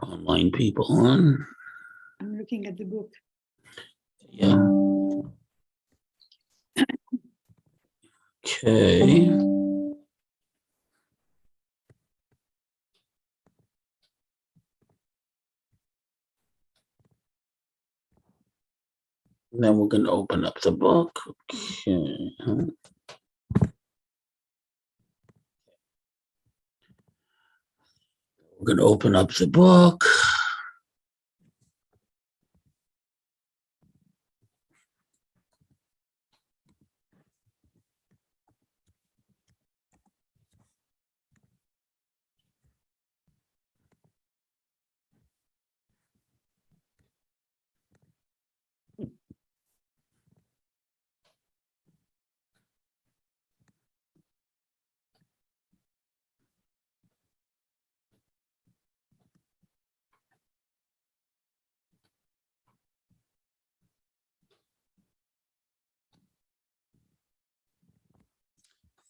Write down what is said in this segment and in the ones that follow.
Online people on. I'm looking at the book. Yeah. Okay. Then we're going to open up the book. Okay. We're going to open up the book.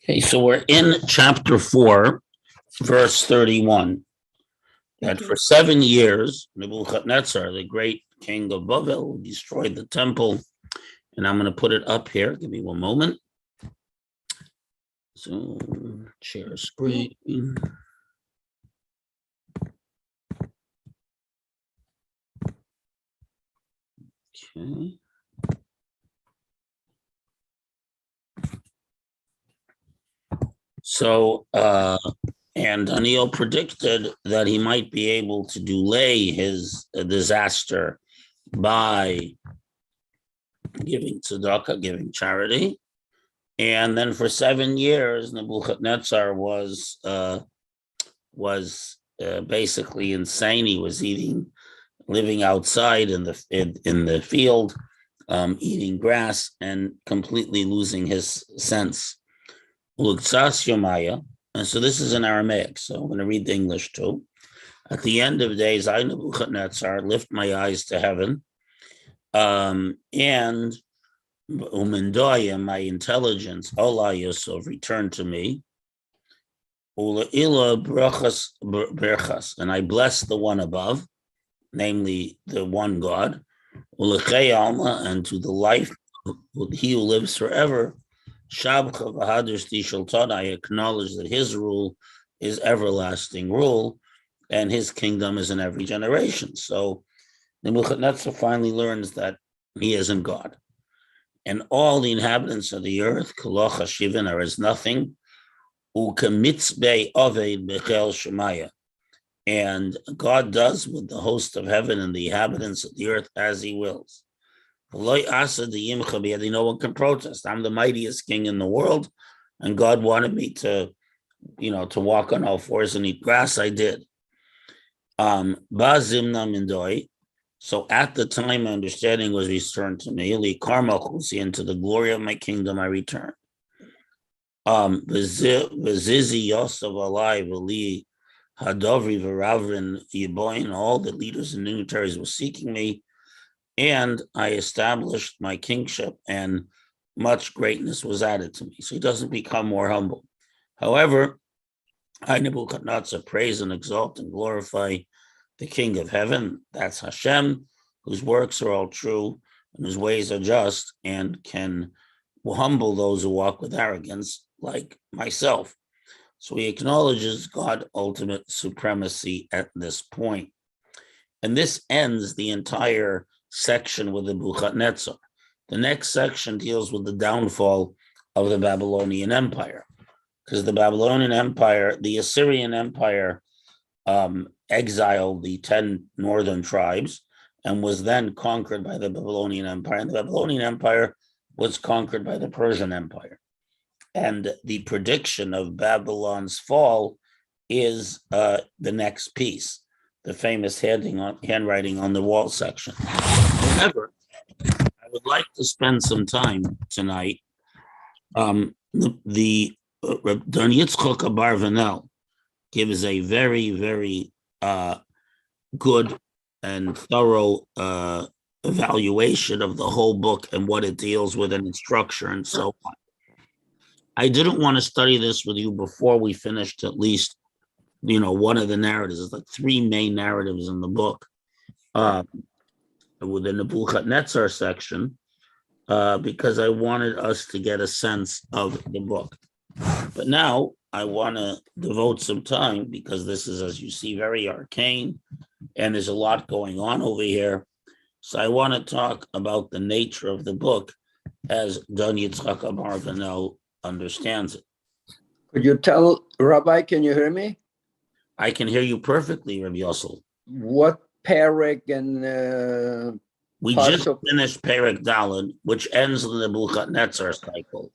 Okay, so we're in chapter 4, verse 31. That Okay. for 7 years, Nebuchadnezzar, the great king of Bavel, destroyed the temple. And I'm going to put it up here. Give me one moment. So, share screen. Okay. So, and Daniel predicted that he might be able to delay his disaster by giving tzedakah, giving charity. And then for 7 years, Nebuchadnezzar was basically insane. He was living outside in the field, eating grass and completely losing his sense. Luxas Yomaya. And so this is in Aramaic, so I'm going to read the English too. At the end of days, I, Nebuchadnezzar, lift my eyes to heaven, and Umendoya, my intelligence, Allah Yosef, returned to me. Ula ila berachas, and I bless the one above, namely the one God. Ulechei alma, and to the life of he who lives forever. Shabcha v'hader stishal tod, I acknowledge that his rule is everlasting rule, and his kingdom is in every generation. So Nebuchadnezzar finally learns that he isn't God. And all the inhabitants of the earth, Koloch Hashivin, are as nothing, Ukemitzbei Oved Bechel Shemaya. And God does with the host of heaven and the inhabitants of the earth as he wills. No one can protest. I'm the mightiest king in the world, and God wanted me to walk on all fours and eat grass. I did. So at the time, my understanding was returned to me. Into the glory of my kingdom, I returned. Vizizi Yosef alive, Ali Hadovri Varavrin Yeboin, all the leaders and dignitaries were seeking me. And I established my kingship, and much greatness was added to me. So he doesn't become more humble. However, I, Nebuchadnezzar, praise and exalt and glorify the King of heaven. That's Hashem, whose works are all true and whose ways are just, and will humble those who walk with arrogance, like myself. So he acknowledges God's ultimate supremacy at this point. And this ends the entire section with the Nebuchadnezzar. The next section deals with the downfall of the Babylonian Empire, because the Babylonian Empire, the Assyrian Empire, exiled the 10 northern tribes and was then conquered by the Babylonian Empire. And the Babylonian Empire was conquered by the Persian Empire. And the prediction of Babylon's fall is the next piece, the famous handwriting on the wall section. However, I would like to spend some time tonight. The Don Yitzchok Abarvanel gives a very, very good and thorough evaluation of the whole book and what it deals with and its structure and so on. I didn't want to study this with you before we finished at least one of the narratives. There's like three main narratives in the book. Within the Nebuchadnezzar section, because I wanted us to get a sense of the book. But now I want to devote some time, because this is, as you see, very arcane, and there's a lot going on over here. So I want to talk about the nature of the book as Don Yitzchak Abarbanel understands it. Could you tell, Rabbi, can you hear me? I can hear you perfectly, Rabbi Yossel. What Perek and we just finished Perek Daled, which ends the Nebuchadnezzar cycle.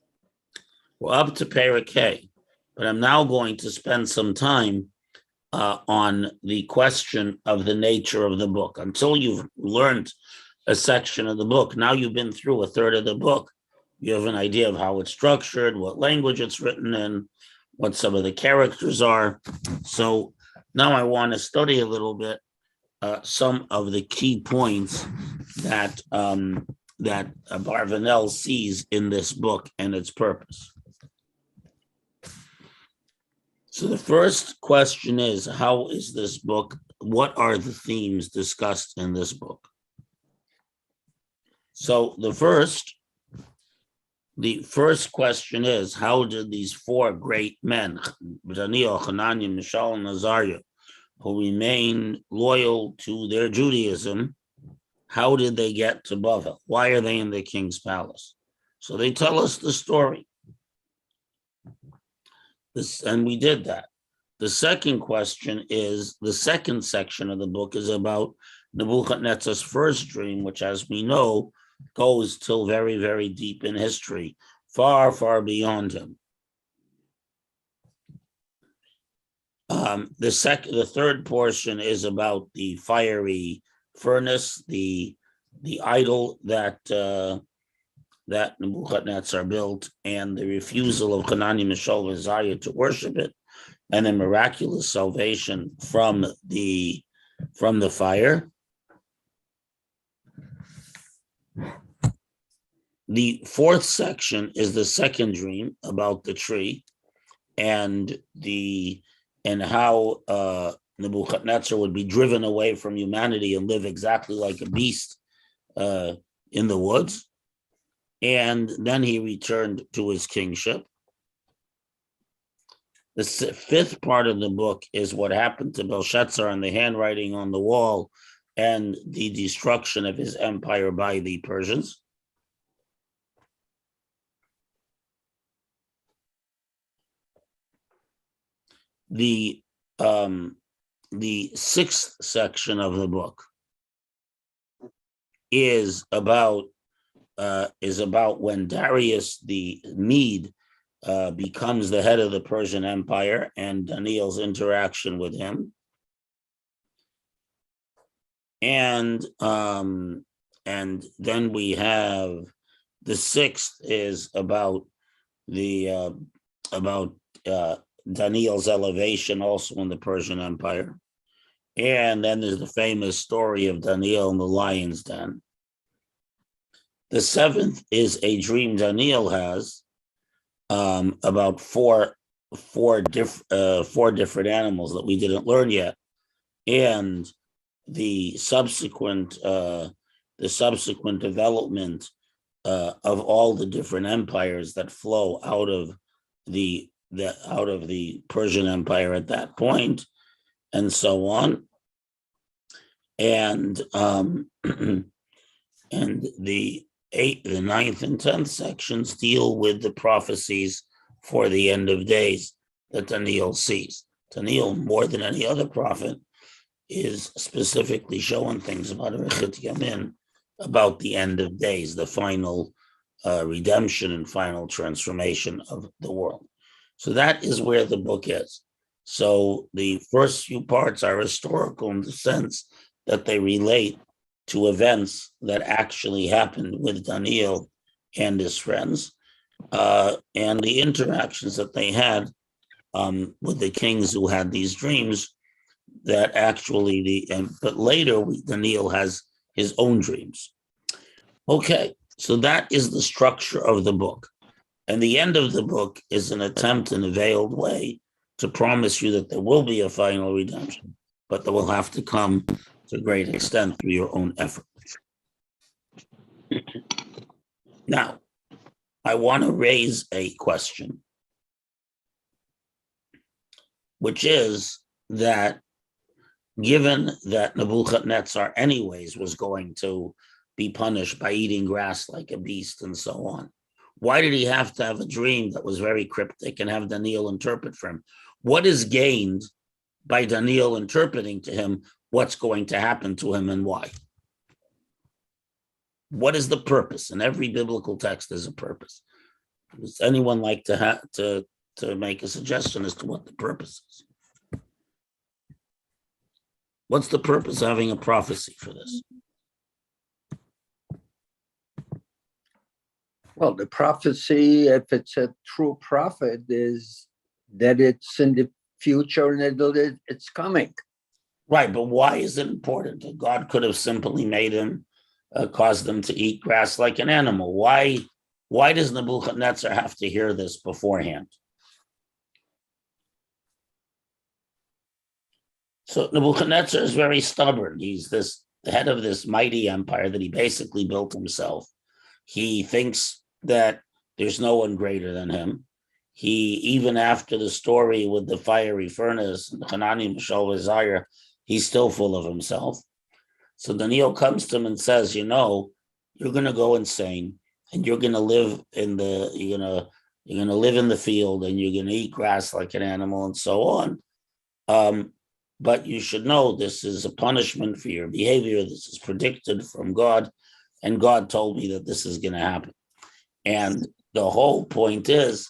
We're up to Perek Hey, but I'm now going to spend some time on the question of the nature of the book. Until you've learned a section of the book, now you've been through a third of the book, you have an idea of how it's structured, what language it's written in, what some of the characters are. So now I want to study a little bit some of the key points that Abarbanel sees in this book and its purpose. So the first question is, how is this book? What are the themes discussed in this book? So the first question is, how did these four great men, Daniel, Hananiah, Mishael, and Azariah, who remain loyal to their Judaism, how did they get to Bavel? Why are they in the king's palace? So they tell us the story. And we did that. The second question is, the second section of the book is about Nebuchadnezzar's first dream, which, as we know, goes till very, very deep in history, far, far beyond him. The third portion is about the fiery furnace, the idol that Nebuchadnezzar built, and the refusal of Hananiah, Mishael, and Azariah to worship it, and the miraculous salvation from the fire. The fourth section is the second dream about the tree, and how Nebuchadnezzar would be driven away from humanity and live exactly like a beast in the woods. And then he returned to his kingship. The fifth part of the book is what happened to Belshazzar and the handwriting on the wall and the destruction of his empire by the Persians. The sixth section of the book is about when Darius the Mede becomes the head of the Persian Empire, and Daniel's interaction with him. And then we have the sixth is about Daniel's elevation also in the Persian Empire. And then there's the famous story of Daniel in the lion's den. The seventh is a dream Daniel has about four different animals that we didn't learn yet, and the subsequent development of all the different empires that flow out of the Persian Empire at that point, and so on. And and the 8th, the 9th, and 10th sections deal with the prophecies for the end of days that Daniel sees. Daniel, more than any other prophet, is specifically showing things about Arichet Yamin, about the end of days, the final redemption and final transformation of the world. So that is where the book is. So the first few parts are historical in the sense that they relate to events that actually happened with Daniel and his friends, and the interactions that they had with the kings who had these dreams. That actually but later Daniel has his own dreams. Okay, so that is the structure of the book, and the end of the book is an attempt in a veiled way to promise you that there will be a final redemption, but that will have to come to a great extent through your own effort. Now, I want to raise a question, which is that given that Nebuchadnezzar anyways was going to be punished by eating grass like a beast and so on, why did he have to have a dream that was very cryptic and have Daniel interpret for him? What is gained by Daniel interpreting to him what's going to happen to him and why? What is the purpose? In every biblical text, there's a purpose. Does anyone like to make a suggestion as to what the purpose is? What's the purpose of having a prophecy for this? Well, the prophecy, if it's a true prophet, is that it's in the future and it's coming. Right, but why is it important? God could have simply made him, caused them to eat grass like an animal. Why does Nebuchadnezzar have to hear this beforehand? So Nebuchadnezzar is very stubborn. He's the head of this mighty empire that he basically built himself. He thinks that there's no one greater than him. He, even after the story with the fiery furnace, Hanani, Mishael, Azariah, he's still full of himself. So Daniel comes to him and says, you're going to go insane, and you're going to live in the field, and you're going to eat grass like an animal, and so on. But you should know this is a punishment for your behavior. This is predicted from God, and God told me that this is going to happen. And the whole point is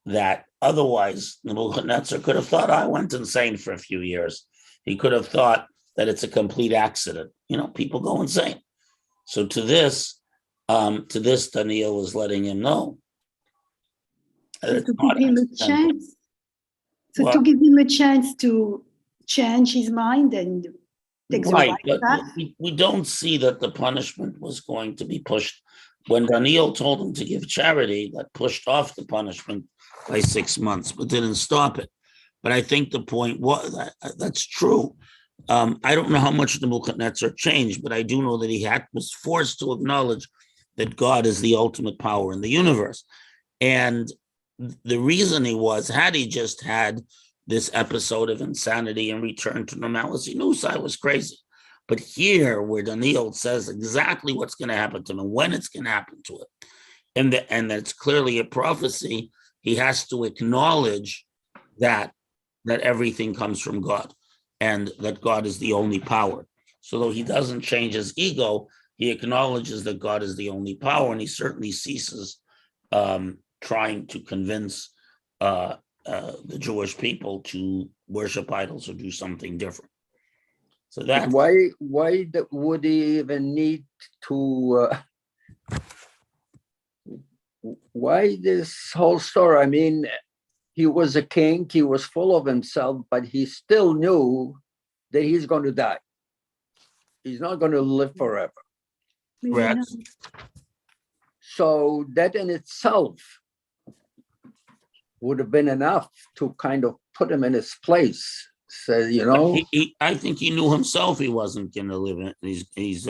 that otherwise Nebuchadnezzar could have thought I went insane for a few years. He could have thought that it's a complete accident. People go insane. So to this, Daniel is letting him know. To give him a chance. To give him a chance to change his mind and take the right path. We don't see that the punishment was going to be pushed. When Daniel told him to give charity, that pushed off the punishment by 6 months, but didn't stop it. But I think the point was that's true. I don't know how much Nebuchadnezzar changed, but I do know that he was forced to acknowledge that God is the ultimate power in the universe. And the reason had he just had this episode of insanity and returned to normality, Nusai was crazy. But here, where Daniel says exactly what's going to happen to him and when it's going to happen to him, and that's clearly a prophecy, he has to acknowledge that everything comes from God and that God is the only power. So though he doesn't change his ego, he acknowledges that God is the only power, and he certainly ceases trying to convince the Jewish people to worship idols or do something different. So that why would he even need to? Why this whole story? I mean, he was a king. He was full of himself, but he still knew that he's going to die. He's not going to live forever. Right. So that in itself would have been enough to kind of put him in his place. So, I think he knew himself he wasn't going to live in it. He's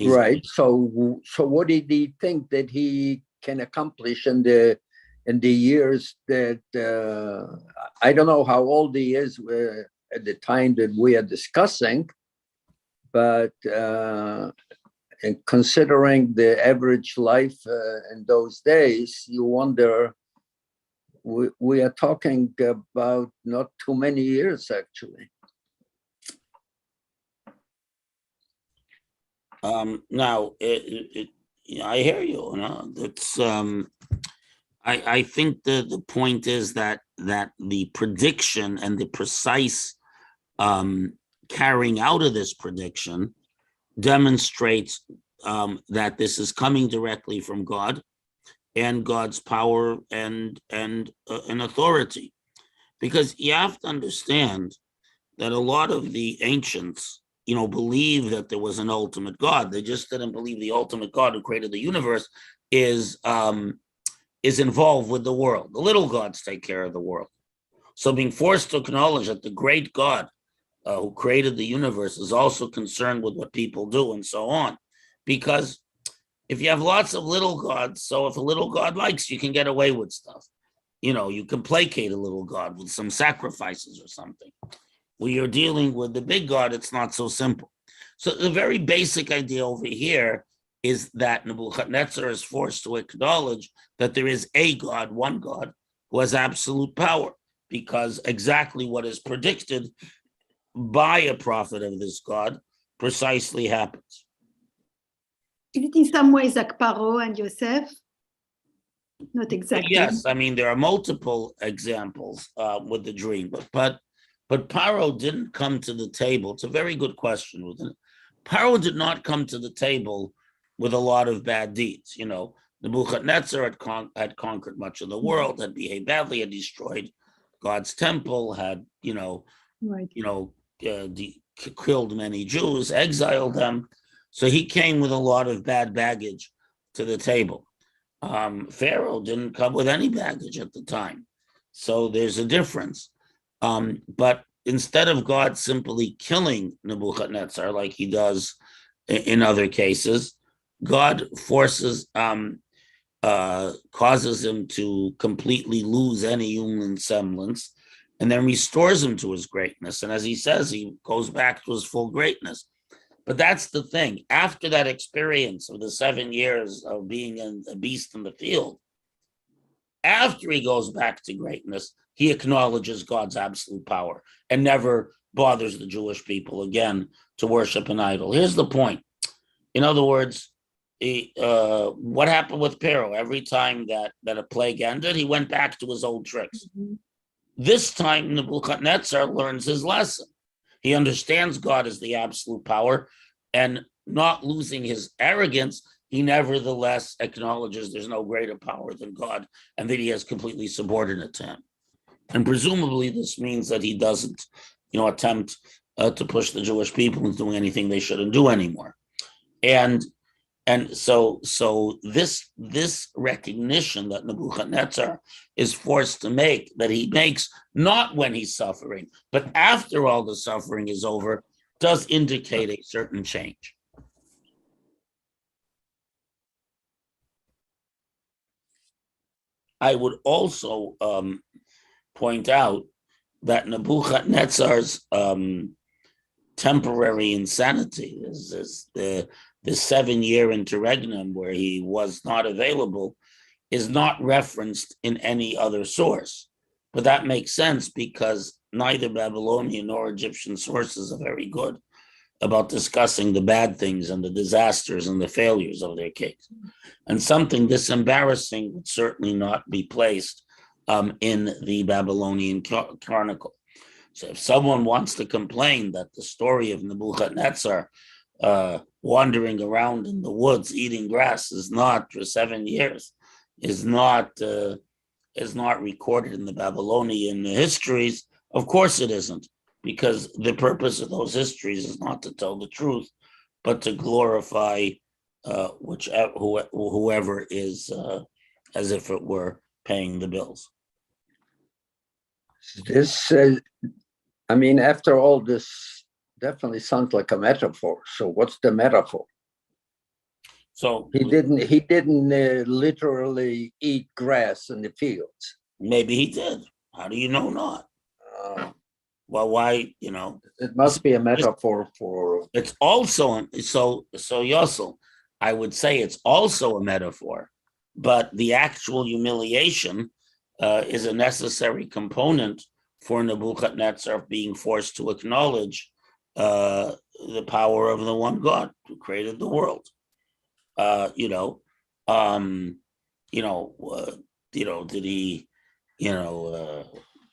right. So what did he think that he can accomplish in the years that I don't know how old he is at the time that we are discussing, but and considering the average life in those days, you wonder. We are talking about not too many years, actually. Now, I hear you. It's I think the point is that the prediction and the precise carrying out of this prediction demonstrates that this is coming directly from God and God's power and authority. Because you have to understand that a lot of the ancients, believe that there was an ultimate God. They just didn't believe the ultimate God who created the universe is involved with the world. The little gods take care of the world. So being forced to acknowledge that the great God who created the universe is also concerned with what people do and so on. Because if you have lots of little gods, so if a little god likes, you can get away with stuff. You can placate a little god with some sacrifices or something. When you're dealing with the big God, it's not so simple. So the very basic idea over here is that Nebuchadnezzar is forced to acknowledge that there is a God, one God, who has absolute power, because exactly what is predicted by a prophet of this God precisely happens. Is it in some ways like Paro and Yosef? Not exactly. Yes, I mean, there are multiple examples with the dream, but Paro didn't come to the table. It's a very good question. Paro did not come to the table with a lot of bad deeds. Nebuchadnezzar had conquered much of the world, had behaved badly, had destroyed God's temple, had killed many Jews, exiled them. So he came with a lot of bad baggage to the table. Pharaoh didn't come with any baggage at the time. So there's a difference. But instead of God simply killing Nebuchadnezzar like he does in other cases, God causes him to completely lose any human semblance and then restores him to his greatness. And as he says, he goes back to his full greatness. But that's the thing. After that experience of the 7 years of being a beast in the field, after he goes back to greatness, he acknowledges God's absolute power and never bothers the Jewish people again to worship an idol. Here's the point. In other words, what happened with Pharaoh? Every time that a plague ended, he went back to his old tricks. Mm-hmm. This time, Nebuchadnezzar learns his lesson. He understands God as the absolute power, and not losing his arrogance, he nevertheless acknowledges there's no greater power than God and that he is completely subordinate to him. And presumably this means that he doesn't, attempt to push the Jewish people into doing anything they shouldn't do anymore. And so this recognition that Nebuchadnezzar is forced to make, that he makes not when he's suffering, but after all the suffering is over, does indicate a certain change. I would also point out that Nebuchadnezzar's temporary insanity is the 7-year interregnum where he was not available is not referenced in any other source. But that makes sense because neither Babylonian nor Egyptian sources are very good about discussing the bad things and the disasters and the failures of their case. And something this embarrassing would certainly not be placed in the Babylonian Chronicle. So if someone wants to complain that the story of Nebuchadnezzar wandering around in the woods eating grass is not for 7 years, is not recorded in the Babylonian histories, of course it isn't, because the purpose of those histories is not to tell the truth, but to glorify whoever is as if it were paying the bills. This, after all, this definitely sounds like a metaphor. So what's the metaphor? So he didn't literally eat grass in the fields. Maybe he did. How do you know not? Well, why, It must be a metaphor for... It's also, so Yossel, I would say it's also a metaphor, but the actual humiliation is a necessary component for Nebuchadnezzar being forced to acknowledge the power of the one God who created the world. Did he,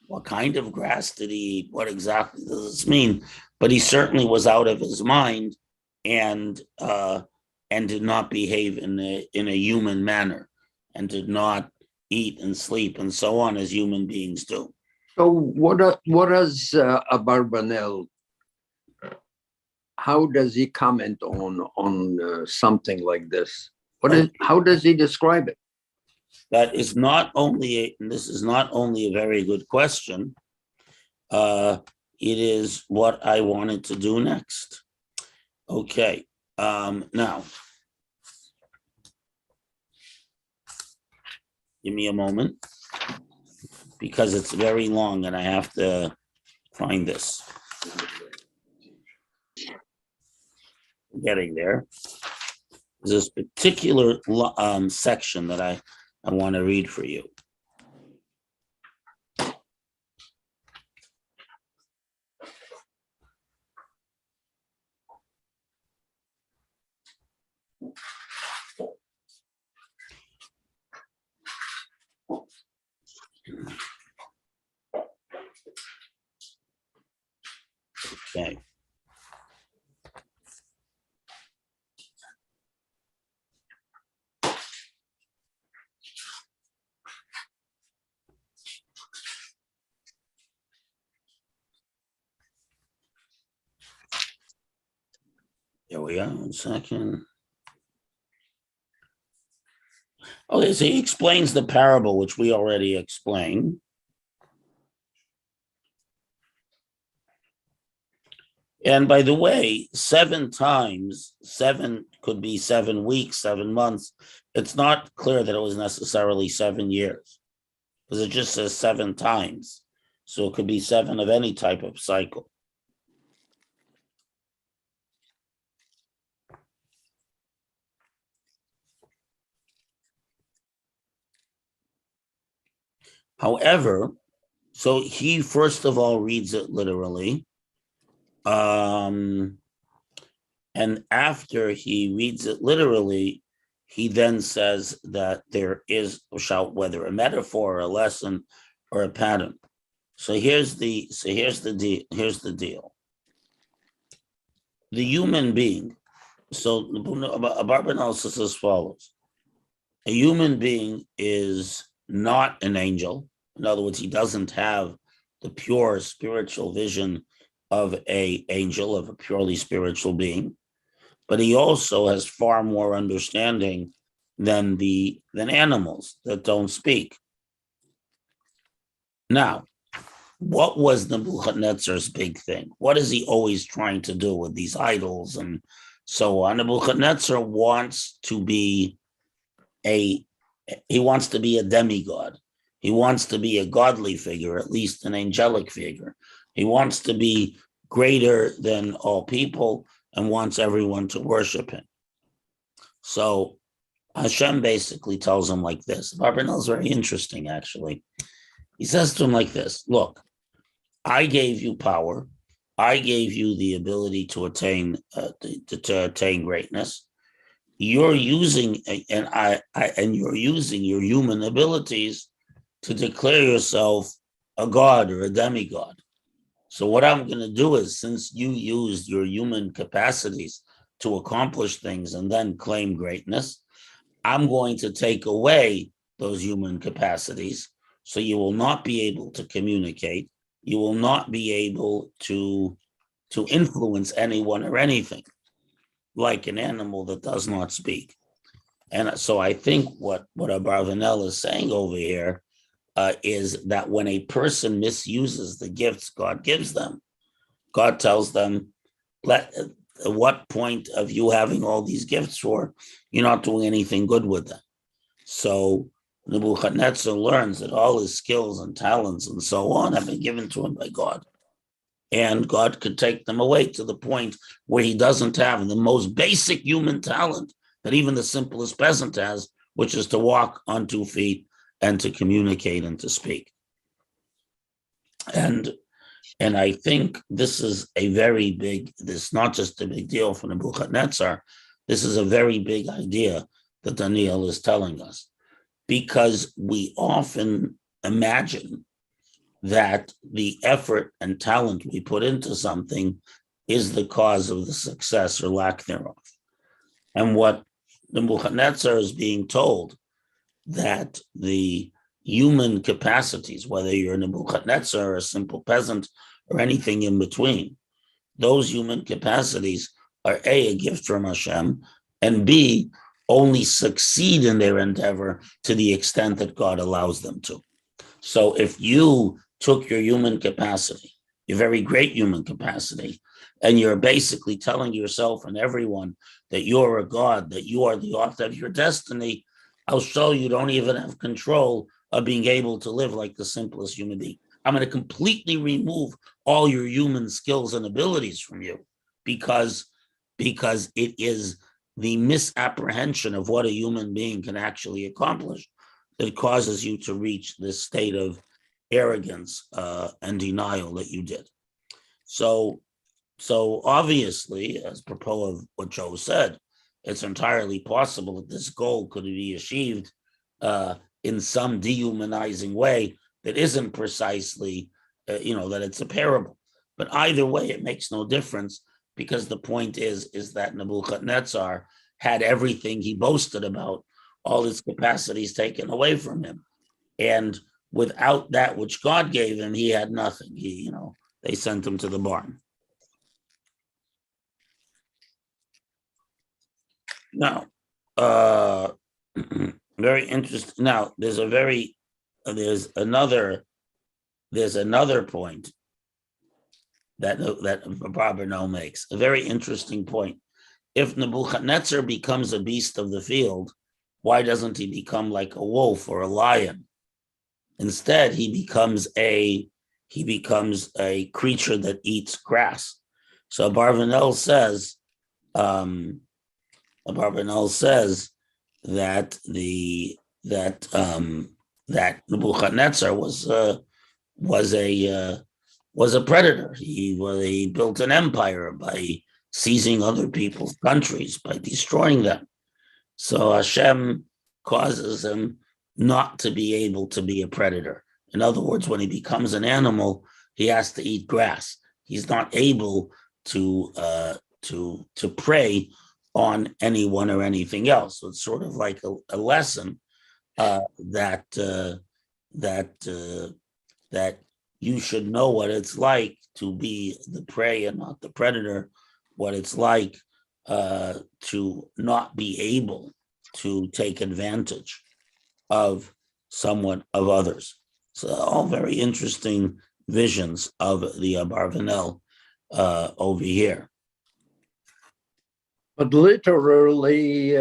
what kind of grass did he eat? What exactly does this mean? But he certainly was out of his mind and did not behave in a human manner and did not eat and sleep and so on as human beings do. So what does Abarbanel, how does he comment on something like this? How does he describe it? That is not only, and this is not only a very good question, it is what I wanted to do next. Okay, now, give me a moment, because it's very long and I have to find this. Getting there. There's this particular section that I want to read for you. Okay. There we are, 1 second. Okay, so he explains the parable, which we already explained. And by the way, 7 times, 7 could be 7 weeks, 7 months. It's not clear that it was necessarily 7 years, because it just says 7 times. So it could be 7 of any type of cycle. However, so he first of all reads it literally. And after he reads it literally, he then says that there is, whether a metaphor or a lesson or a pattern. So here's the deal. The human being, so Abarbanel says as follows: a human being is not an angel. In other words, he doesn't have the pure spiritual vision of an angel, of a purely spiritual being, but he also has far more understanding than animals that don't speak. Now, what was Nebuchadnezzar's big thing? What is he always trying to do with these idols and so on? Nebuchadnezzar wants to be a demigod. He wants to be a godly figure, at least an angelic figure. He wants to be greater than all people and wants everyone to worship him. So Hashem basically tells him like this. Abarbanel is very interesting, actually. He says to him like this: look, I gave you power. I gave you the ability to attain greatness. You're using you're using your human abilities to declare yourself a god or a demigod. So what I'm going to do is, since you used your human capacities to accomplish things and then claim greatness, I'm going to take away those human capacities. So you will not be able to communicate. You will not be able to influence anyone or anything, like an animal that does not speak. And so I think what Abarbanel is saying over here is that when a person misuses the gifts God gives them, God tells them, what point of you having all these gifts for? You're not doing anything good with them. So Nebuchadnezzar learns that all his skills and talents and so on have been given to him by God. And God could take them away to the point where he doesn't have the most basic human talent that even the simplest peasant has, which is to walk on 2 feet and to communicate and to speak. And I think this is not just a big deal for Nebuchadnezzar, this is a very big idea that Daniel is telling us, because we often imagine that the effort and talent we put into something is the cause of the success or lack thereof. And what Nebuchadnezzar is being told, that the human capacities, whether you're Nebuchadnezzar or a simple peasant or anything in between, those human capacities are A, a gift from Hashem, and B, only succeed in their endeavor to the extent that God allows them to. So if you took your human capacity your very great human capacity, and you're basically telling yourself and everyone that you're a god, that you are the author of your destiny, I'll show you don't even have control of being able to live like the simplest human being. I'm going to completely remove all your human skills and abilities from you because it is the misapprehension of what a human being can actually accomplish that causes you to reach this state of arrogance and denial that you did. So obviously, as propos of what Joe said, it's entirely possible that this goal could be achieved in some dehumanizing way that isn't precisely, that it's a parable. But either way, it makes no difference, because the point is that Nebuchadnezzar had everything he boasted about, all his capacities taken away from him. And without that which God gave him, he had nothing. They sent him to the barn. Now, very interesting. Now, there's another point that Barbanel makes, a very interesting point. If Nebuchadnezzar becomes a beast of the field, why doesn't he become like a wolf or a lion? Instead, he becomes a creature that eats grass. So Barbanel says that that Nebuchadnezzar was a predator. He built an empire by seizing other people's countries, by destroying them. So Hashem causes him not to be able to be a predator. In other words, when he becomes an animal, he has to eat grass. He's not able to prey on anyone or anything else. So it's sort of like a lesson that you should know what it's like to be the prey and not the predator, what it's like to not be able to take advantage of others. So all very interesting visions of the Barbanel over here. But literally,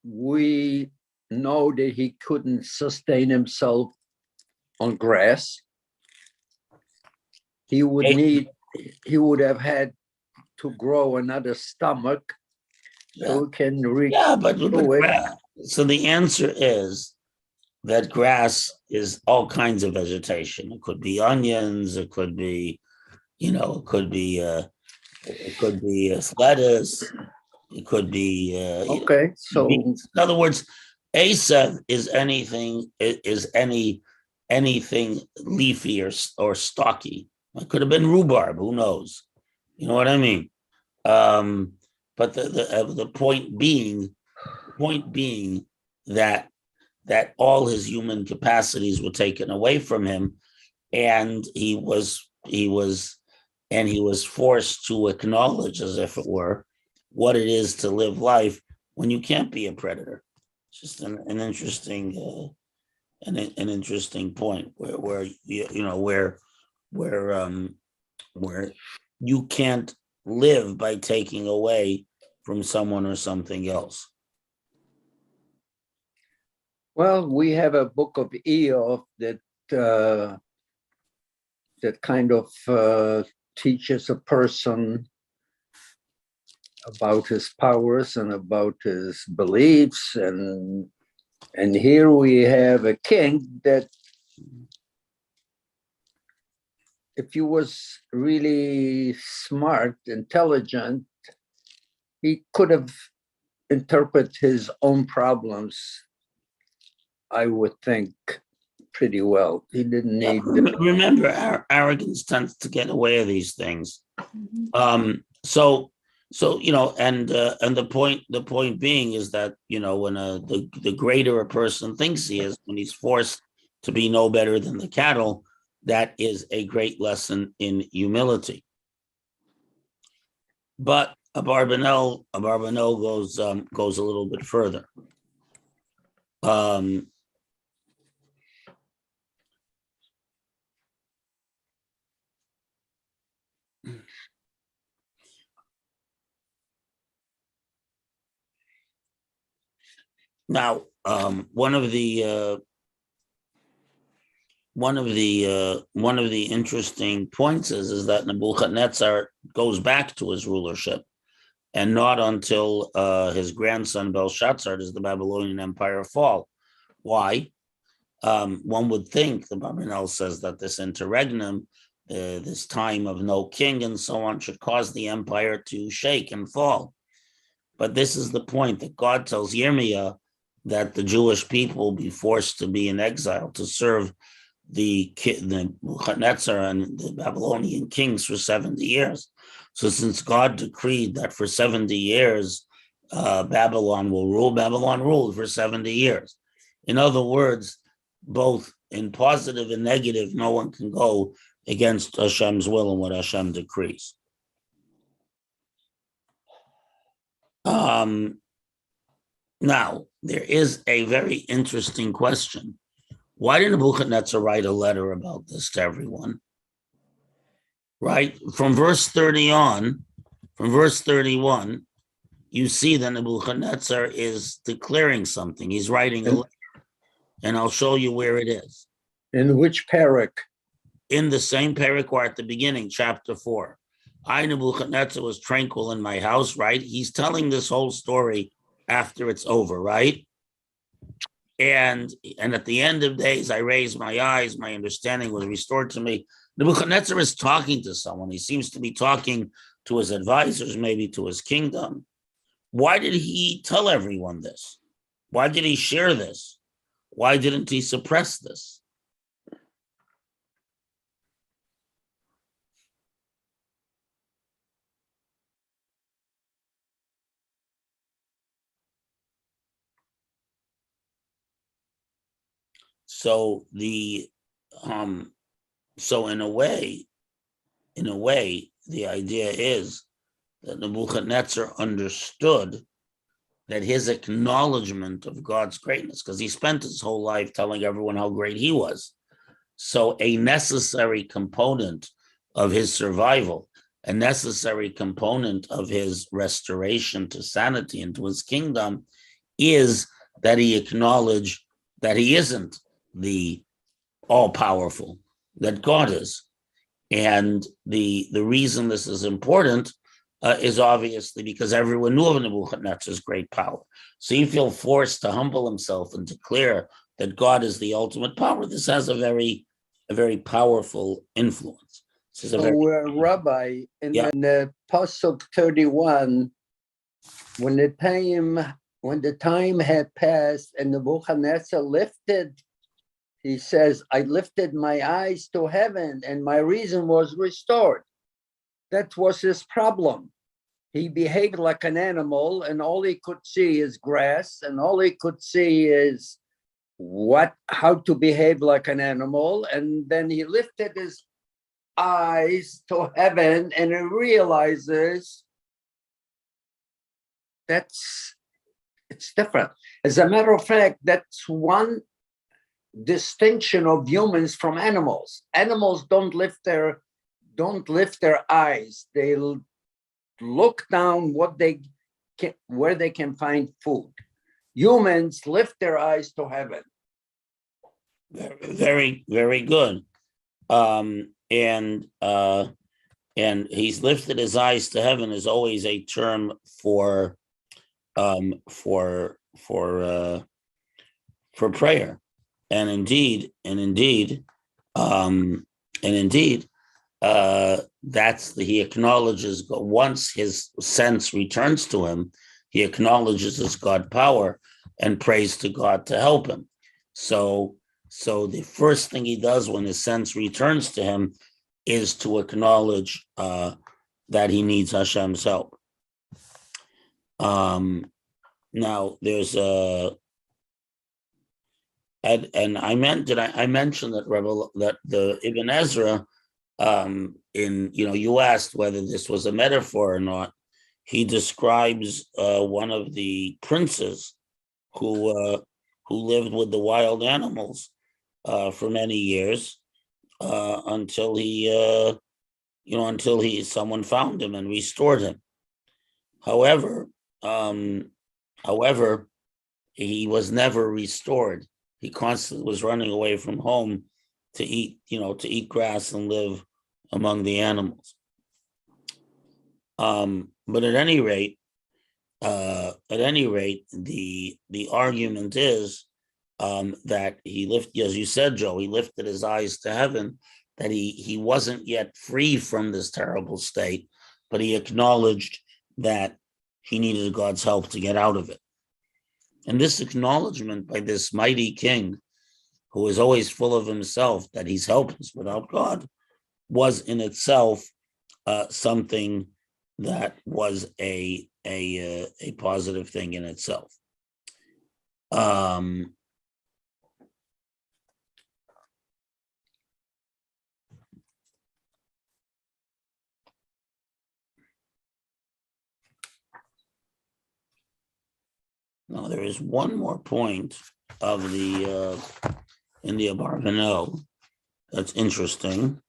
we know that he couldn't sustain himself on grass. He would have had to grow another stomach. Yeah. So can so the answer is that grass is all kinds of vegetation. It could be onions. It could be, lettuce. It could be. Okay, so in other words, Asaph is anything leafy or stocky. It could have been rhubarb. Who knows? You know what I mean? But the point being that all his human capacities were taken away from him, and he was forced to acknowledge, as if it were, what it is to live life when you can't be a predator. It's just an interesting point where you can't live by taking away from someone or something else. Well, we have a book of Eob that kind of teaches a person about his powers and about his beliefs, and here we have a king that, if he was really smart, intelligent, he could have interpreted his own problems, I would think, pretty well. He didn't need. Remember, arrogance tends to get away with these things. Mm-hmm. So and the point being is that when the greater a person thinks he is, when he's forced to be no better than the cattle, that is a great lesson in humility. But Barbanel goes a little bit further. Now, one of the interesting points is that Nebuchadnezzar goes back to his rulership, and not until his grandson Belshazzar does the Babylonian Empire fall. Why? One would think, the Barbanel says, that this interregnum, this time of no king and so on, should cause the empire to shake and fall. But this is the point that God tells Yirmiyah that the Jewish people will be forced to be in exile to serve the Nebuchadnezzar and the Babylonian kings for 70 years. So since God decreed that for 70 years, Babylon will rule, Babylon ruled for 70 years. In other words, both in positive and negative, no one can go against Hashem's will and what Hashem decrees. Now, there is a very interesting question. Why did Nebuchadnezzar write a letter about this to everyone? Right? From verse 30 on, from verse 31, you see that Nebuchadnezzar is declaring something. He's writing a letter, and I'll show you where it is. In which parak? In the same parak or at the beginning, chapter 4. I, Nebuchadnezzar, was tranquil in my house, right? He's telling this whole story after it's over, right? And at the end of days, I raised my eyes, my understanding was restored to me. Nebuchadnezzar is talking to someone. He seems to be talking to his advisors, maybe to his kingdom. Why did he tell everyone this? Why did he share this? Why didn't he suppress this? So so in a way, the idea is that Nebuchadnezzar understood that his acknowledgement of God's greatness, because he spent his whole life telling everyone how great he was. So a necessary component of his survival, a necessary component of his restoration to sanity and to his kingdom is that he acknowledged that he isn't the all-powerful, that God is. And the reason this is important is obviously because everyone knew of Nebuchadnezzar's great power. So he feels forced to humble himself and declare that God is the ultimate power. This has a very powerful influence. Rabbi, in the Pasuk 31, when the time had passed and Nebuchadnezzar lifted, he says, I lifted my eyes to heaven and my reason was restored. That was his problem. He behaved like an animal and all he could see is grass and all he could see is how to behave like an animal. And then he lifted his eyes to heaven and he realizes it's different. As a matter of fact, that's one distinction of humans from animals. Animals don't lift their eyes. They look down where they can find food. Humans lift their eyes to heaven. Very, very good. And he's lifted his eyes to heaven is always a term for prayer. And indeed, he acknowledges, once his sense returns to him, he acknowledges his God power and prays to God to help him. So the first thing he does when his sense returns to him is to acknowledge that he needs Hashem's help. Now there's and I mentioned that the Ibn Ezra, you asked whether this was a metaphor or not. He describes one of the princes who lived with the wild animals for many years until someone found him and restored him. However, he was never restored. He constantly was running away from home to eat, to eat grass and live among the animals. But at any rate, the argument is that he lifted, as you said, Joe, he lifted his eyes to heaven, that he wasn't yet free from this terrible state, but he acknowledged that he needed God's help to get out of it. And this acknowledgement by this mighty king, who is always full of himself, that he's helpless without God, was in itself something that was a positive thing in itself. Now there is one more point of the in the Abarbanel that's interesting.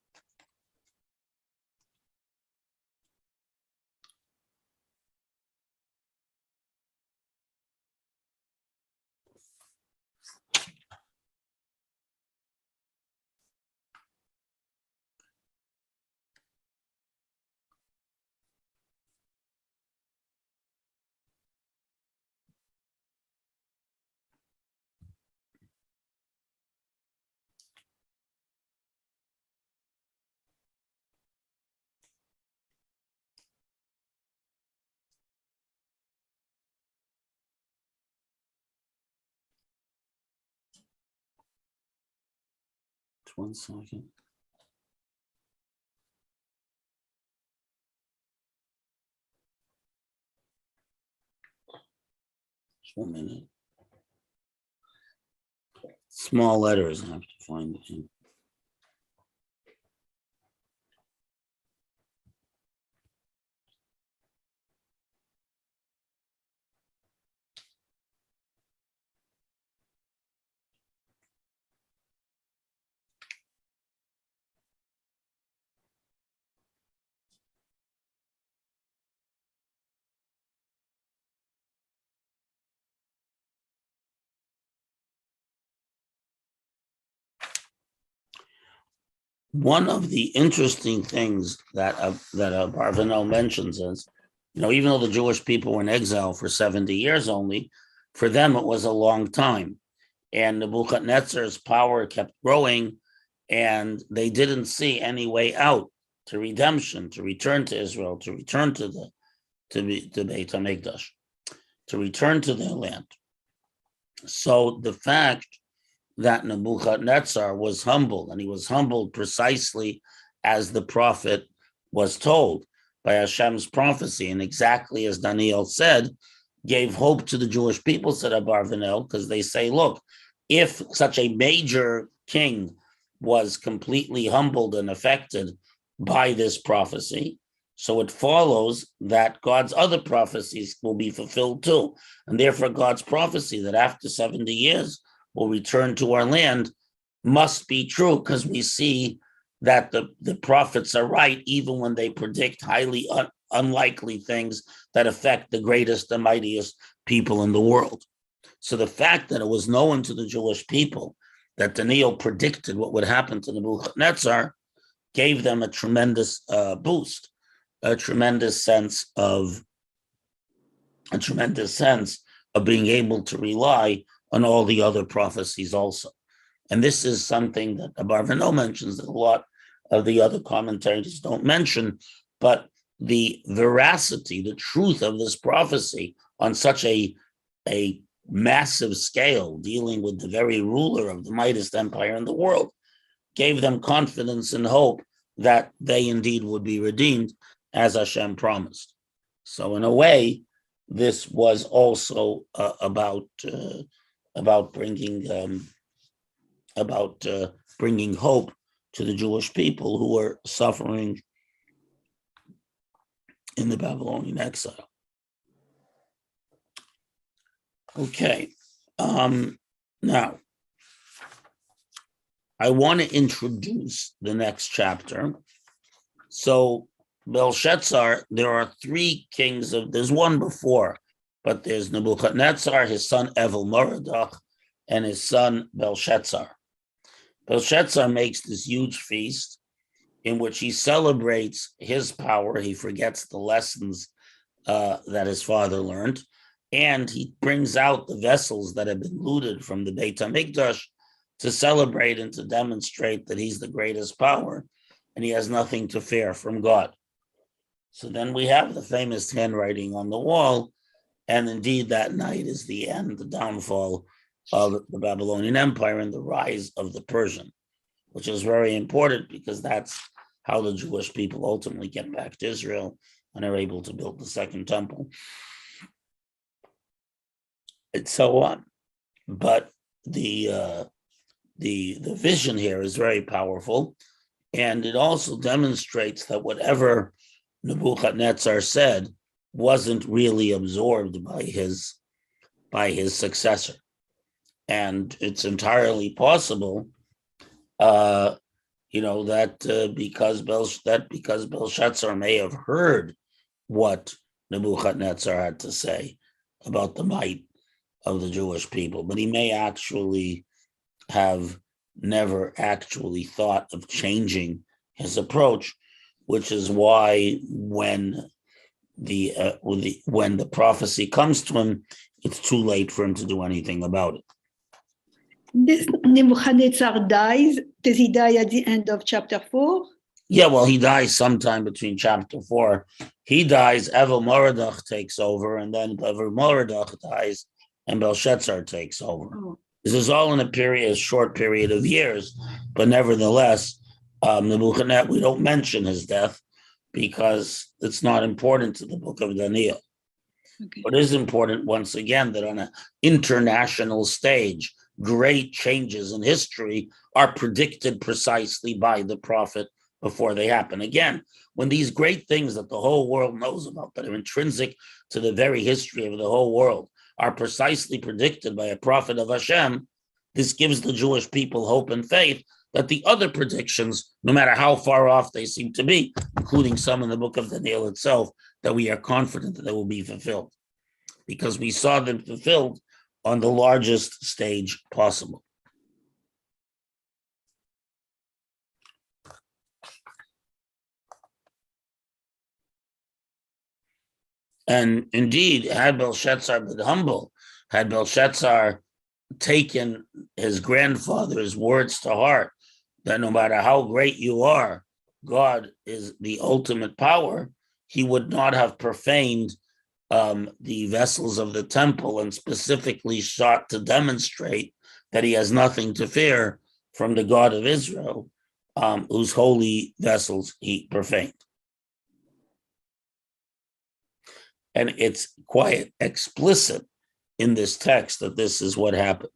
Just 1 second. Just 1 minute. Small letters, I have to find it. One of the interesting things that Abarbanel mentions is, even though the Jewish people were in exile for 70 years only, for them it was a long time. And Nebuchadnezzar's power kept growing, and they didn't see any way out to redemption, to return to Israel, to return to Beit HaMikdash, to return to their land. So the fact that Nebuchadnezzar was humble, and he was humbled precisely as the prophet was told by Hashem's prophecy, and exactly as Daniel said, gave hope to the Jewish people, said Abarbanel, because they say, look, if such a major king was completely humbled and affected by this prophecy, so it follows that God's other prophecies will be fulfilled too. And therefore God's prophecy that after 70 years, will return to our land must be true, because we see that the prophets are right, even when they predict highly unlikely things that affect the greatest and mightiest people in the world. So the fact that it was known to the Jewish people that Daniel predicted what would happen to Nebuchadnezzar gave them a tremendous boost, a tremendous sense of being able to rely on all the other prophecies also. And this is something that Abarbanel mentions that a lot of the other commentators don't mention, but the veracity, the truth of this prophecy on such a massive scale, dealing with the very ruler of the mightiest empire in the world, gave them confidence and hope that they indeed would be redeemed as Hashem promised. So in a way, this was also about bringing hope to the Jewish people who were suffering in the Babylonian exile. Okay, now I want to introduce the next chapter. So Belshazzar, there are 3 kings there's one before but there's Nebuchadnezzar, his son Evil-Merodach, and his son Belshazzar. Belshazzar makes this huge feast in which he celebrates his power. He forgets the lessons that his father learned, and he brings out the vessels that have been looted from the Beit HaMikdash to celebrate and to demonstrate that he's the greatest power and he has nothing to fear from God. So then we have the famous handwriting on the wall, and indeed that night is the end, the downfall of the Babylonian Empire and the rise of the Persian, which is very important because that's how the Jewish people ultimately get back to Israel and are able to build the second temple, and so on. But the vision here is very powerful, and it also demonstrates that whatever Nebuchadnezzar said wasn't really absorbed by his successor, and it's entirely possible, because Belshazzar may have heard what Nebuchadnezzar had to say about the might of the Jewish people, but he may actually have never actually thought of changing his approach, which is why when the prophecy comes to him, it's too late for him to do anything about it. This Nebuchadnezzar dies. Does he die at the end of chapter 4? Yeah, well, he dies sometime between chapter 4. He dies, Evil-Merodach takes over, and then Evil-Merodach dies, and Belshazzar takes over. Oh. This is all in a short period of years, but nevertheless, Nebuchadnezzar, we don't mention his death because it's not important to the book of Daniel. Okay. But it is important, once again, that on an international stage, great changes in history are predicted precisely by the prophet before they happen. Again, when these great things that the whole world knows about, that are intrinsic to the very history of the whole world, are precisely predicted by a prophet of Hashem, this gives the Jewish people hope and faith that the other predictions, no matter how far off they seem to be, including some in the book of Daniel itself, that we are confident that they will be fulfilled, because we saw them fulfilled on the largest stage possible. And indeed, had Belshazzar been humble, had Belshazzar taken his grandfather's words to heart, that no matter how great you are, God is the ultimate power, he would not have profaned the vessels of the temple and specifically sought to demonstrate that he has nothing to fear from the God of Israel, whose holy vessels he profaned. And it's quite explicit in this text that this is what happened.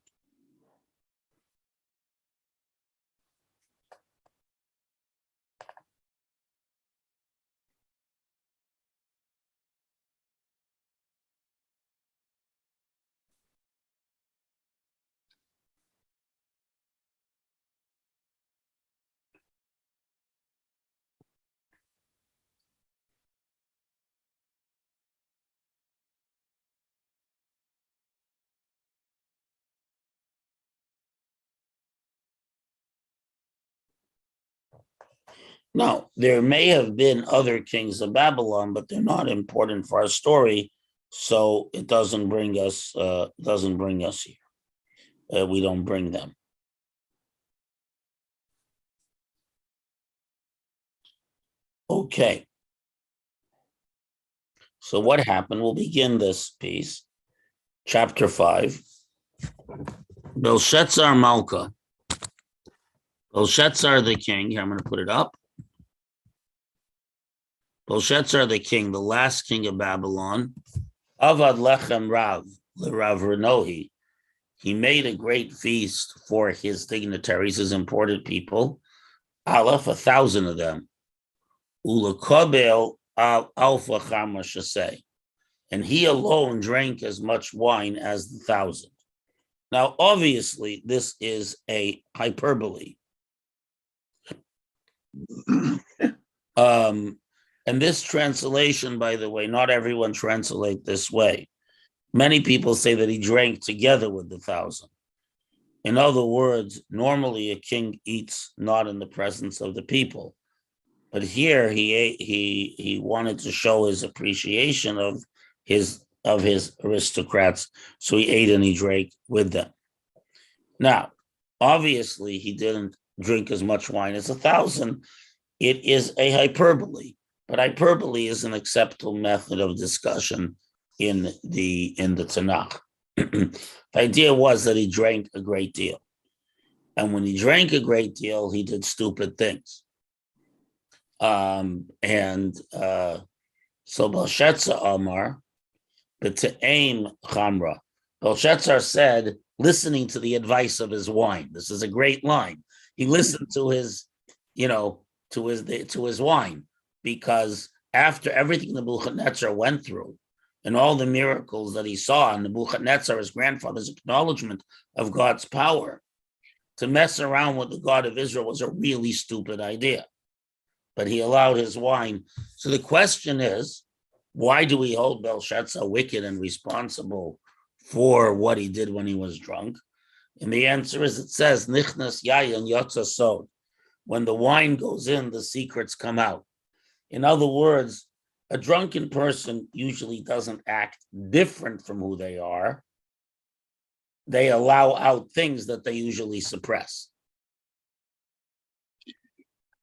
Now, there may have been other kings of Babylon, but they're not important for our story, so it doesn't bring us here. We don't bring them. Okay. So what happened? We'll begin this piece, chapter 5. Belshazzar Malka. Belshazzar the king, here I'm going to put it up. Belshazzar the king, the last king of Babylon, Avad Lechem Rav, the Rav Renohi, he made a great feast for his dignitaries, his important people, Aleph, 1,000 of them, Ulakabel Alpha Chama Shasei, and he alone drank as much wine as the 1,000. Now, obviously, this is a hyperbole. And this translation, by the way, not everyone translate this way. Many people say that he drank together with the 1,000. In other words, normally a king eats not in the presence of the people, but here he wanted to show his appreciation of his aristocrats, so he ate and he drank with them. Now, obviously, he didn't drink as much wine as 1,000. It is a hyperbole, but hyperbole is an acceptable method of discussion in the Tanakh. The idea was that he drank a great deal, and when he drank a great deal, he did stupid things. So Belshazzar Amar, but to aim Chamra, Belshazzar said, listening to the advice of his wine. This is a great line. He listened to his, to his wine, because after everything Nebuchadnezzar went through and all the miracles that he saw, and Nebuchadnezzar, his grandfather's acknowledgement of God's power, to mess around with the God of Israel was a really stupid idea. But he allowed his wine. So the question is, why do we hold Belshazzar wicked and responsible for what he did when he was drunk? And the answer is, it says, Nichnas yayin yotza sod. When the wine goes in, the secrets come out. In other words, a drunken person usually doesn't act different from who they are. They allow out things that they usually suppress.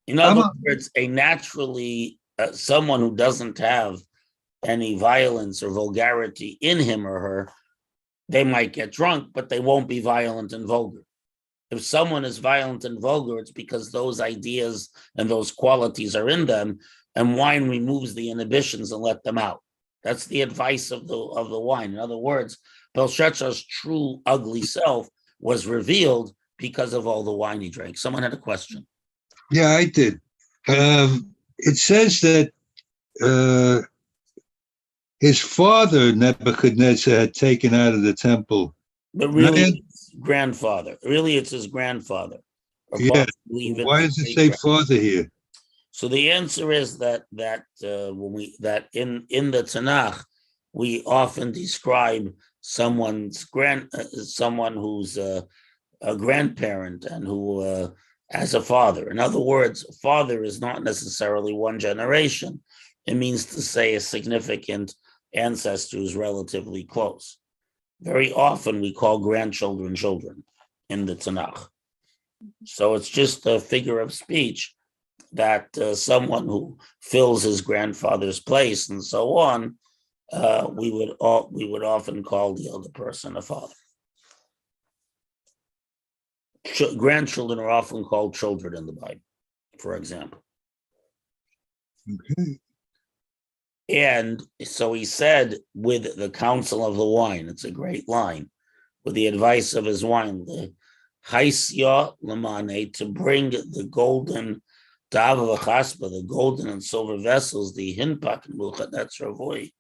In other words, a naturally, someone who doesn't have any violence or vulgarity in him or her, they might get drunk, but they won't be violent and vulgar. If someone is violent and vulgar, it's because those ideas and those qualities are in them, and wine removes the inhibitions and let them out. That's the advice of the wine. In other words, Belshazzar's true ugly self was revealed because of all the wine he drank. Someone had a question. Yeah, I did. It says that his father, Nebuchadnezzar, had taken out of the temple. But really, it's grandfather. Really, it's his grandfather. Yeah. Why does it say father here? So the answer is that in the Tanakh, we often describe someone who's a grandparent and who as a father. In other words, father is not necessarily one generation. It means to say a significant ancestor who's relatively close. Very often we call grandchildren children in the Tanakh. So it's just a figure of speech that someone who fills his grandfather's place and so on, we would often call the other person a father. Grandchildren are often called children in the Bible, for example. Okay. And so he said, with the counsel of the wine, it's a great line, with the advice of his wine, the haisya lamane, to bring the golden dava v'chaspa, the golden and silver vessels, the hinpak Nebuchadnezzar avoy,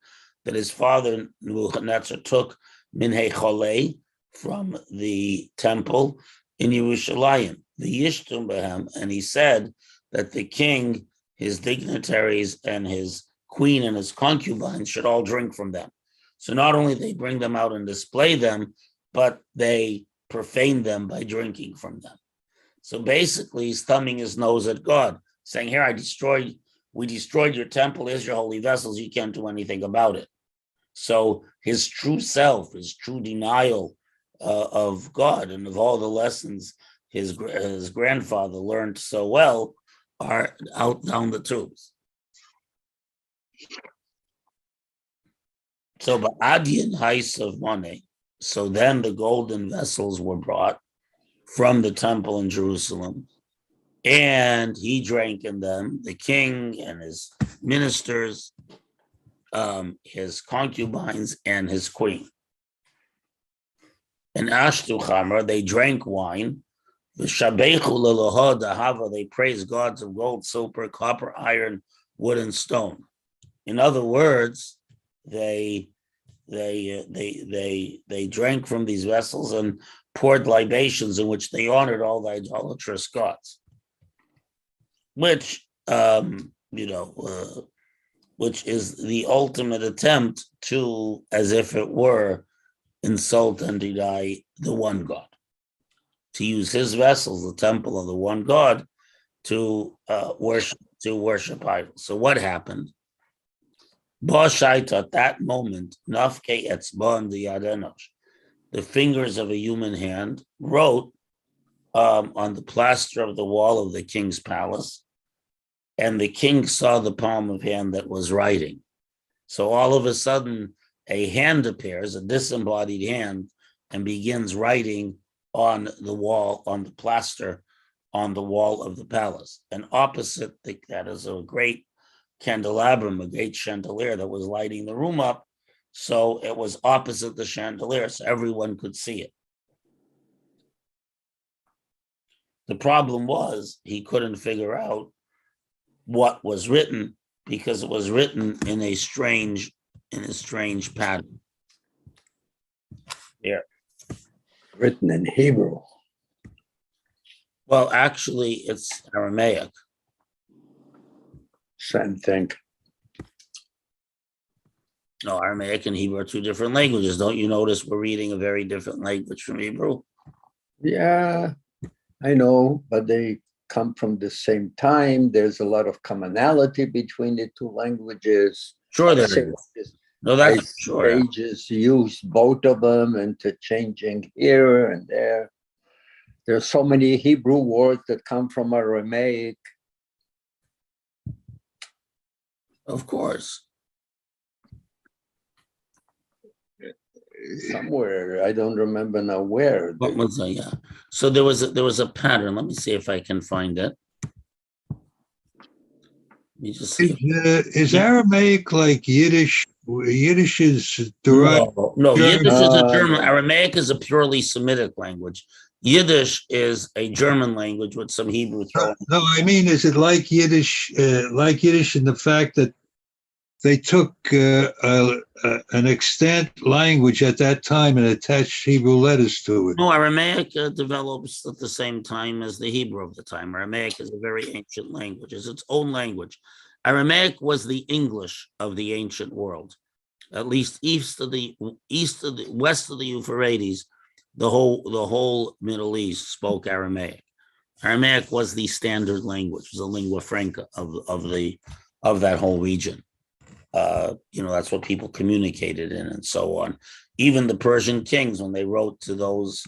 that his father Nebuchadnezzar took min hecholei, from the temple in Yerushalayim, the yishtum b'hem, and he said that the king, his dignitaries, and his queen and his concubines should all drink from them. So not only they bring them out and display them, but they profane them by drinking from them. So basically, he's thumbing his nose at God, saying, here, we destroyed your temple, here's your holy vessels, you can't do anything about it. So his true self, his true denial of God and of all the lessons his grandfather learned so well are out down the tubes. So Ba'adyan Hais of money. So then the golden vessels were brought from the temple in Jerusalem, and he drank in them, the king and his ministers, his concubines, and his queen. And Ashtu Chamra, they drank wine. The Shabechu Leloha Dahava, they praised gods of gold, silver, copper, iron, wood, and stone. In other words, they drank from these vessels and poured libations in which they honored all the idolatrous gods, which which is the ultimate attempt to, as if it were, insult and deny the one God. To use his vessels, the temple of the one God, to worship idols. So what happened? At that moment, Nafke Etzban the Yadenosh, the fingers of a human hand wrote on the plaster of the wall of the king's palace, and the king saw the palm of hand that was writing. So all of a sudden, a hand appears, a disembodied hand, and begins writing on the wall, on the plaster, on the wall of the palace. And opposite that is a great candelabrum, a great chandelier that was lighting the room up. So it was opposite the chandelier, so everyone could see it. The problem was he couldn't figure out what was written because it was written in a strange pattern. Here. Written in Hebrew. Well, actually, it's Aramaic. Same thing. No, Aramaic and Hebrew are two different languages. Don't you notice we're reading a very different language from Hebrew? Yeah, I know, but they come from the same time. There's a lot of commonality between the two languages. Sure, there is. No, that's sure. They just use both of them interchanging here and there. There's so many Hebrew words that come from Aramaic. Of course. Somewhere, I don't remember now where. What was that? Yeah. So there was a pattern. Let me see if I can find it. Let me just see. Is Aramaic like Yiddish? Yiddish is derived. No, Yiddish is a German. No. Aramaic is a purely Semitic language. Yiddish is a German language with some Hebrew thrown. No, I mean, is it like Yiddish in the fact that they took an extant language at that time and attached Hebrew letters to it? No, Aramaic develops at the same time as the Hebrew of the time. Aramaic is a very ancient language. It's its own language. Aramaic was the English of the ancient world. At least west of the Euphrates, the whole Middle East spoke Aramaic. Aramaic was the standard language, the lingua franca of that whole region. That's what people communicated in and so on. Even the Persian kings, when they wrote to those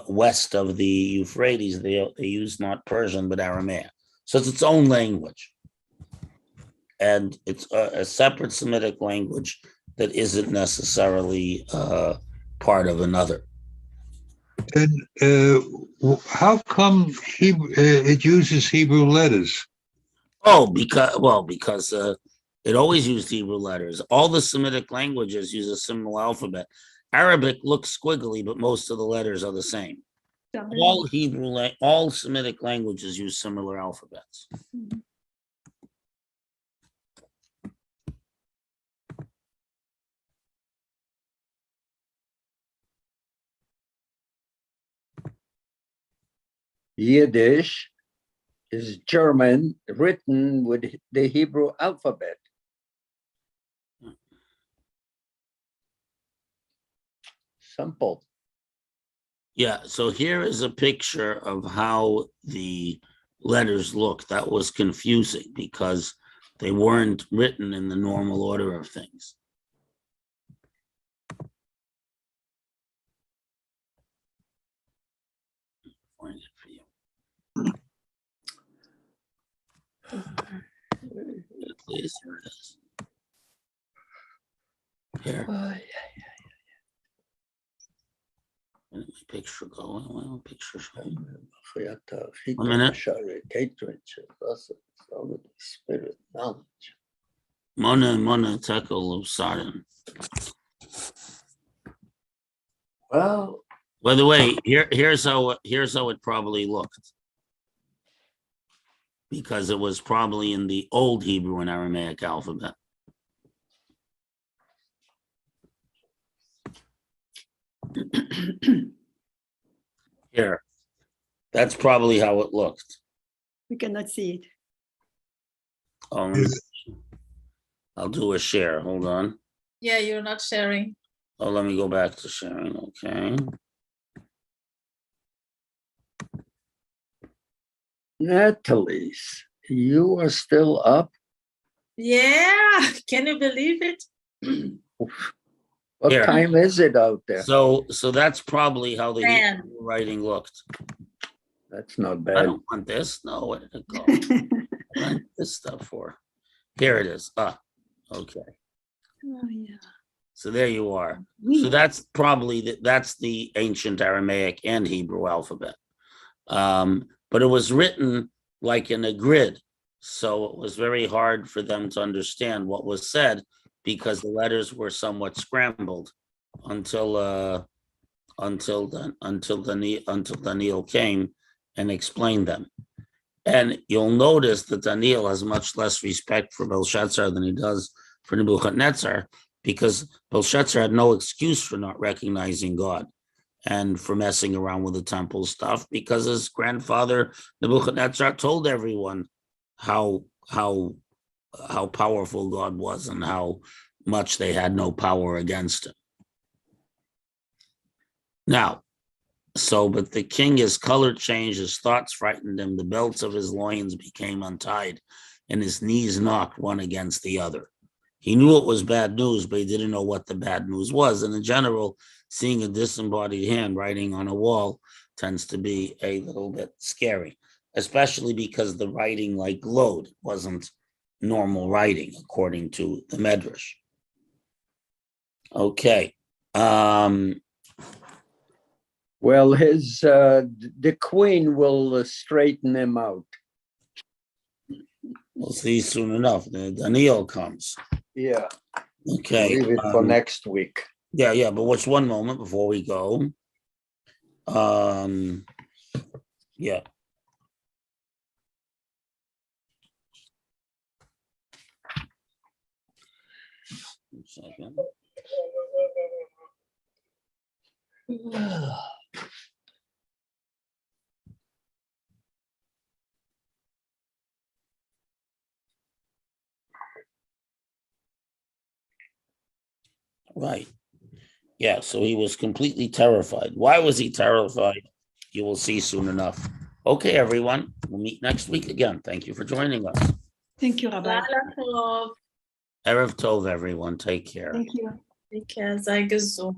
west of the Euphrates, they used not Persian, but Aramaic. So it's its own language. And it's a separate Semitic language that isn't necessarily part of another. And how come it uses Hebrew letters? Oh, because it always used Hebrew letters. All the Semitic languages use a similar alphabet. Arabic looks squiggly, but most of the letters are the same. All Semitic languages use similar alphabets. Yiddish is German written with the Hebrew alphabet. Simple. Yeah, so here is a picture of how the letters look. That was confusing because they weren't written in the normal order of things. Find it for you. Please, here it is. Here. Where did my picture go? Where did my picture go? 1 minute. Spirit knowledge. Mona Tekel of Sodom. Well, By the way, here's how it probably looked. Because it was probably in the old Hebrew and Aramaic alphabet. Here, that's probably how it looked. We cannot see it. I'll do a share. Hold on. Yeah, you're not sharing. Oh, let me go back to sharing. Okay. Natalie's, you are still up? Yeah, can you believe it? What Here. time is it out there? So that's probably how the Man. Hebrew writing looked. That's not I bad. don't want this. No, where did it go? What did I need this stuff for? Here it is. Okay. Oh, yeah. So there you are. So Oui. that's probably that's the ancient Aramaic and Hebrew alphabet. But it was written like in a grid. So it was very hard for them to understand what was said because the letters were somewhat scrambled until Daniel came and explained them. And you'll notice that Daniel has much less respect for Belshazzar than he does for Nebuchadnezzar, because Belshazzar had no excuse for not recognizing God and for messing around with the temple stuff, because his grandfather Nebuchadnezzar told everyone how powerful God was and how much they had no power against him. Now, but the king, his color changed, his thoughts frightened him, the belts of his loins became untied, and his knees knocked one against the other. He knew it was bad news, but he didn't know what the bad news was. And in general, seeing a disembodied hand writing on a wall tends to be a little bit scary, especially because the writing like glowed. It wasn't normal writing, according to the Medrash. Okay. Well, the queen will straighten him out. We'll see soon enough. Daniel comes. Yeah. Okay. Leave it for next week. Yeah, but what's one moment before we go? Yeah. One second. Right. Yeah, so he was completely terrified. Why was he terrified? You will see soon enough. Okay, everyone. We'll meet next week again. Thank you for joining us. Thank you, Rabbi. Laila Tov. Erev Tov, everyone. Take care. Thank you. Take care. Sei gesund.